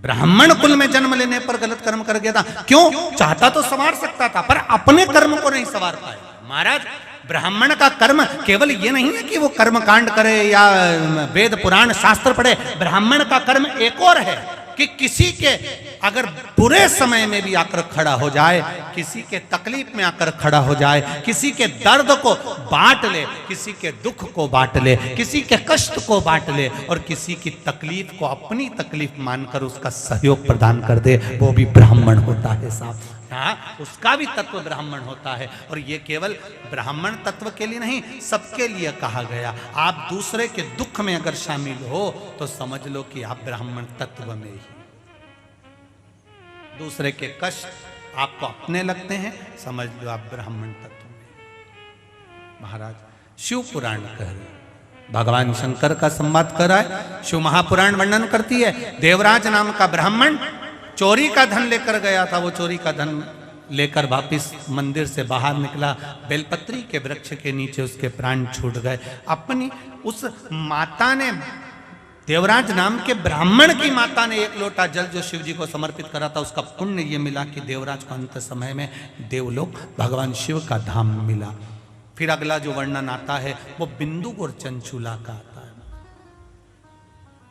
ब्राह्मण कुल में जन्म लेने पर गलत कर्म कर गया था। क्यों? चाहता तो संवार सकता था, पर अपने कर्म को नहीं संवार पाया। महाराज, ब्राह्मण का कर्म केवल ये नहीं है कि वो कर्म कांड करे या वेद पुराण शास्त्र पढ़े। ब्राह्मण का कर्म एक और है कि किसी के अगर बुरे समय में भी आकर खड़ा हो जाए, किसी के तकलीफ में आकर खड़ा हो जाए, किसी के दर्द को बांट ले, किसी के दुख को बांट ले, किसी के कष्ट को बांट ले और किसी की तकलीफ को अपनी तकलीफ मानकर उसका सहयोग प्रदान कर दे, वो भी ब्राह्मण होता है साहब। हाँ, उसका भी तत्व ब्राह्मण होता है। और ये केवल ब्राह्मण तत्व के लिए नहीं, सबके लिए कहा गया। आप दूसरे के दुख में अगर शामिल हो तो समझ लो कि आप ब्राह्मण तत्व में ही। दूसरे के कष्ट आपको अपने लगते हैं, समझ लो आप ब्राह्मण तत्व में। महाराज, शिव पुराण कह रहे, भगवान शंकर का संवाद कर रहा है। शिव महापुराण वर्णन करती है, देवराज नाम का ब्राह्मण चोरी का धन लेकर गया था। वो चोरी का धन लेकर वापिस मंदिर से बाहर निकला, बेलपत्री के वृक्ष के नीचे उसके प्राण छूट गए। अपनी उस माता ने, देवराज नाम के ब्राह्मण की माता ने एक लोटा जल जो शिव जी को समर्पित करा था, उसका पुण्य ये मिला कि देवराज को अंत समय में देवलोक भगवान शिव का धाम मिला। फिर अगला जो वर्णन आता है वो बिंदुक और चंचुला का आता है।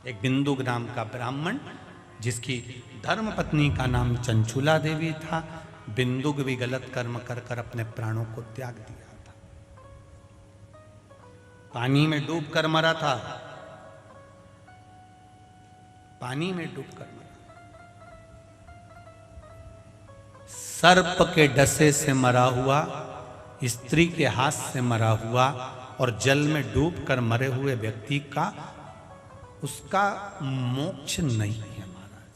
एक बिंदुक नाम का ब्राह्मण जिसकी धर्म पत्नी का नाम चंचुला देवी था, बिंदुक भी गलत कर्म कर कर अपने प्राणों को त्याग दिया था। पानी में डूब कर मरा था, पानी में डूब कर मरा। सर्प के डसे से मरा हुआ, स्त्री के हाथ से मरा हुआ और जल में डूब कर मरे हुए व्यक्ति का, उसका मोक्ष नहीं है महाराज,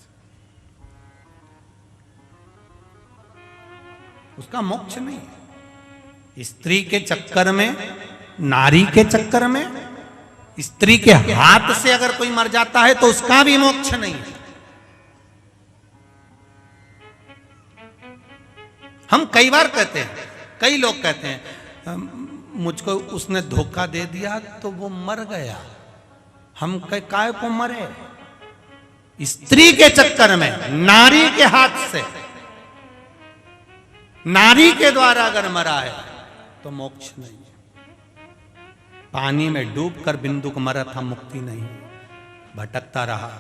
उसका मोक्ष नहीं है। स्त्री के चक्कर में, नारी के चक्कर में, स्त्री के हाथ से अगर कोई मर जाता है तो उसका भी मोक्ष नहीं है। हम कई बार कहते हैं, कई लोग कहते हैं मुझको उसने धोखा दे दिया तो वो मर गया। हम काय को मरे? स्त्री के चक्कर में, नारी के हाथ से, नारी के द्वारा अगर मरा है तो मोक्ष नहीं। पानी में डूबकर बिंदुक मरा था, मुक्ति नहीं, भटकता रहा।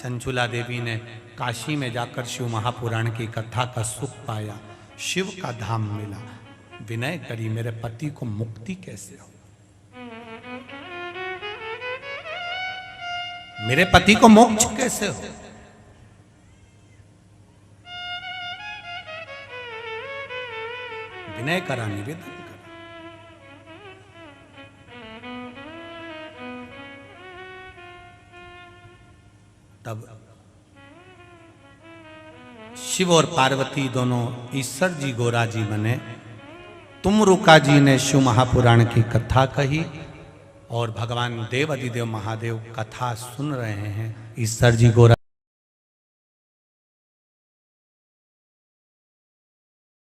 चंचुला देवी ने काशी में जाकर शिव महापुराण की कथा का सुख पाया, शिव का धाम मिला। विनय करी, मेरे पति को मुक्ति कैसे हो, मेरे पति को मोक्ष कैसे हो? विनय करा, निवेदन करा। तब शिव और पार्वती दोनों ईश्वर जी गोरा जी बने। तुमरुका जी ने शिव महापुराण की कथा कही और भगवान देव अधिदेव महादेव कथा सुन रहे हैं। ईश्वर जी गोरा